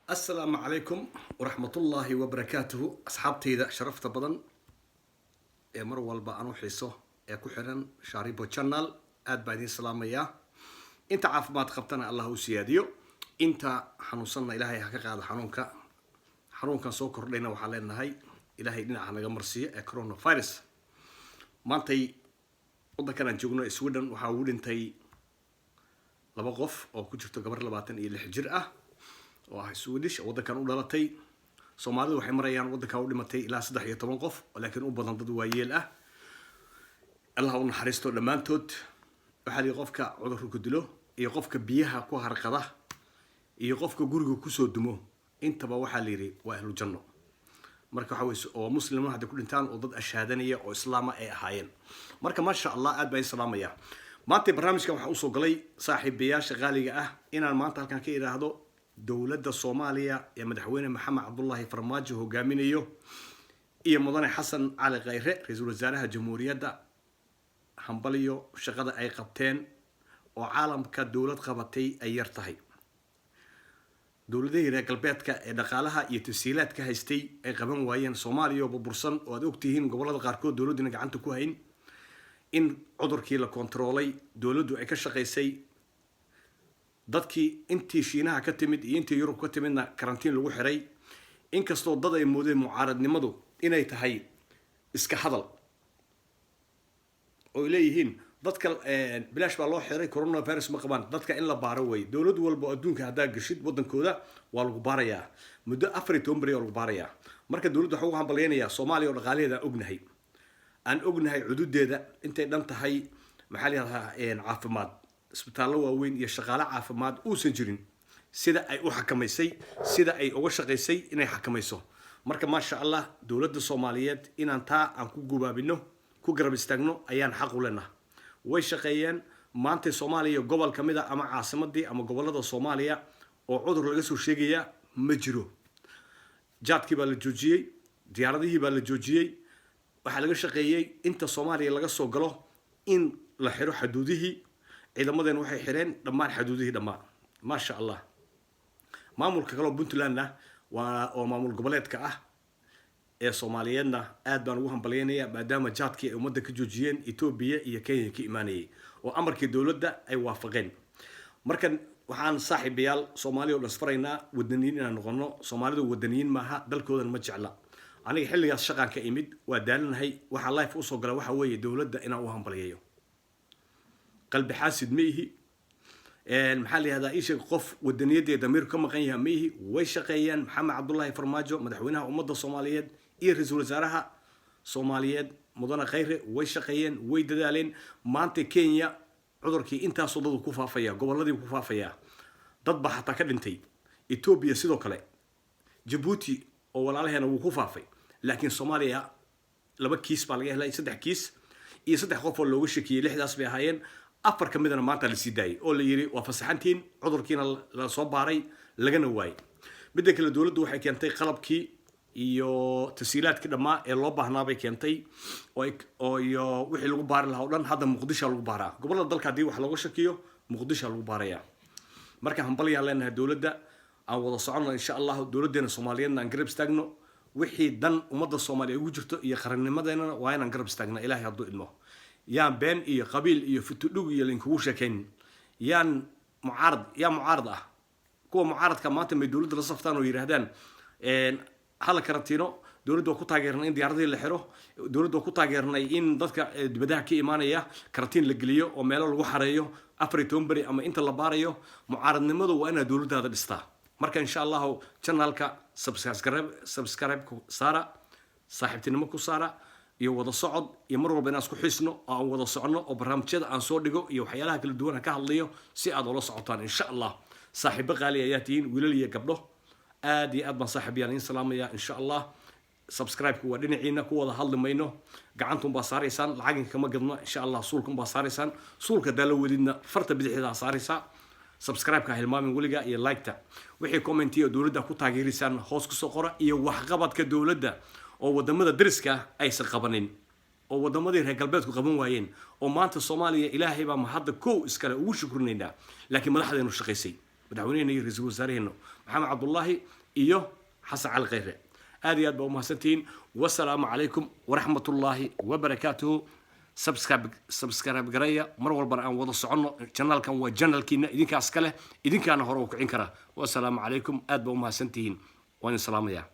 السلام عليكم ورحمة الله وبركاته أصحابتي إذا شرفت بدن مر والبا أنو حيسو كحرن شاريبو channel آد بعدين سلامية أنت عارف ما تخبطنا الله سياديو أنت حنوصلنا إلهي حقيقة هذا حنونك سوكر لنا وحالنا هاي إلهي لنا عنا جمرسية كورونا فيروس ما أنتي وده كان جوجنا سويدن وحاول أنتي لبقف أو كنت قبر لباتن إلى الحجرة waa Swedish waddankan u dhalatay Soomaalidu waxay marayaan waddanka u dhimatay ilaa 13 qof laakiin u badan dad waayeel ah Allah u naxariisto dhamaantood waxa li qofka cudurku ku dilo iyo qofka biyaha ku harqada iyo qofka guriga ku soo dumo intaba waxa la yiri waa ahlu janno marka waxa weeye oo muslimiin hadda ku dhintaan oo dad ashaadanaya oo islaama ay ahaayeen marka ma sha Allah aad bay salaamaya maanta barnaamijkan waxa uu soo galay saaxiibayaasha qaaliga ah inaan maanta halkan ka iraahdo dowladda Soomaaliya ee madaxweyne Maxamed Cabdullaahi Farmaajo hogaaminayo iyo mudane Xasan Cali Khayre ra'iisul wasaaraha jamhuuriyadda hambaliyo shaqada ay qabteen oo caalamka dowlad qabatay ay yar tahay dowladda galbeedka ee dhaqaalaha iyo tasiilaadka haystay ay qaban waayeen Soomaaliya oo burbursan oo aad ogtihiin gobolada qaarkood dowladuna gacanta ku hayn in cudurkii la kontroolay dowladdu ay ka shaqeysay dadkii intii Shiinaha ka timid iyo intii Yurub ka timidna karantiin lagu xiray inkastoo dad ay moodeen mucaaradnimadu inay tahay iska hadal oo leeyihiin dadka bilaash baa loo xiray coronavirus ma qabaan dadka in la baaro way dawlad walba adduunka hadaa gashid wadankooda waa lagu baarayaa muddo 14 bari lagu baarayaa marka dawladdu waxa uu hambalyeynaya Soomaaliya oo dhaqaaleeda aan ognahay xuduudeeda intay dhan tahay maxalli caafimaad isbitaallo waaweyn iyo shaqaale caafimaad uusan jirin sida ay u xakamaysay sida ay uga shaqeysay inay xakamayso marka ma sha Allah dawladda Soomaaliyeed inaan taa aan ku gubaabino ku garab istaagno ayaan xaq u leenahay way shaqeeyeen maanta Soomaaliya gobol kamid ah ama caasimadii ama gobolada Soomaaliya oo cudur laga soo sheegaya ma jiro jaadkii baa la joojiyay diyaaradihii baa la joojiyay waxa laga shaqeeyay inta Soomaaliya laga soo galo in la xiro xuduudihii ciidamadan waxay xireen dhammaan xuduudihii dhammaan ma sha Allah maamulka kale Puntland waa maamul goboleedka ah ee Soomaaliyeedna aad baan ugu hambalyeynaya maadaama jaadkii ay ummadda ka joojiyeen Ethiopia iyo Kenya ka imaanayay oo amarkii dawladda ay waafaqeen markan waxaan saaxiibayaal Soomaaliya oo dhasfaraynaa wadaniin inaan noqono Soomaalidu wadaniin maaha dalkoodan ma jecla aniga xilligaas shaqan ka imid waa daalinahay waxa life u soo galay waxa weeye dawladda inaan u hambalyeeyo قلب حاسد ميهي محل هذا إيش قف والدنيا دي ضمير كم غنيها ميهي ويشقيان محمد عبد الله فرماجو مدحونها أمضى الصوماليات إيه رئيس وزراءها صوماليات مضنا خير ويشقيان ويدالين ما أنت كينيا عذركي أنت صدق كفافية قبل الذي كفافية تطبع حتى كدنتي إثيوبيا سيدو كله جيبوتي أول عليها أنا وكفافي لكن صوماليا لما كيس بالغيه لا يصدق كيس يصدق خوف ولا وشكي لحداس بهاين afar kamidana maanta la sidaay oo la yiri waa fasaxantiin cudurkiina la soo baaray lagana waayay midda kale dawladdu waxay keentay qalabkii iyo tasiilaadkii dhamaa ee loo baahnaa bay keentay oo iyo wixii lagu baari lahaa oo dhan hadda Muqdisho lagu baaraa gobolada dalka hadii wax lagu shakiyo Muqdisho lagu baaraya marka hambaliyaan leenahay dawladda aan wada socono insha Allah dawladdeena Soomaaliyeedna aan garab istaagno wixii dan ummadda Soomaaliyeed ugu jirto iyo qarannimadeena waa inaan garab istaagno Ilaahay hadduu idmo يان بين إيه قبيل إيه فتلوج يلينكوشة كين يان معارض كوا معارض كمان تم دولة الصفتان ويرهدان هلا كرتينو دولة دوكو تاجرنين دياردي اللي حرو دولة دوكو تاجرنين ضدك بدها كي إيمانية كرتين لجليو وماله الوحريو أفريتون بري أما أنت اللباريو معارض نمضو وأنا دولة هذا الإستا مركا إن شاء الله channelك سبسكرايب سارة صاحبتي نمكو سارة iyo wada socod iyo mar walba inaan isku xisno oo wada socono oo barnaamijyada aan soo dhigo iyo waxyaalaha kala duwan ka hadlayo si aad ula socotaan insha Allah saaxiibo qaali ayaa tiin wiilal iyo gabdho aad iyo aad baan saaxiibayaan salaamaya insha Allah subscribe-ku waa dhinaciina ku wada hadli mayno gacantum baa saaraysaan lacagin kama gadno insha Allah suulkum baa saaraysaan suulka dala wadidna farta bidixda saaraysa subscribe-ka hilmaamin waliga iyo like-ta wixii comment iyo dawladda ku taageerisaan hoos ku soo qora iyo waxqabadka dawladda oo wadamada dariska ay saqabanin oo wadamadii reer galbeedku qaban waayeen oo maanta Soomaaliya Ilaahay baa mahad koow iskale ugu shukrinayna laakiin madaxdeenu shaqeysay madaxweynehena iyo ra-iisul wasaarehena maxamed cabdullaahi iyo xasan cali khayre aad iyo aad baa umahadsantihiin wasalaamu calaykum waraxmatullaahi wabarakaatuhu subscribe garaya mar walbana aan wada soconno channelkan waa channelkiina idinkaas kale idinkaana hore u kicin kara wasalaamu calaykum aad baa umahadsantihiin waan salaamayaa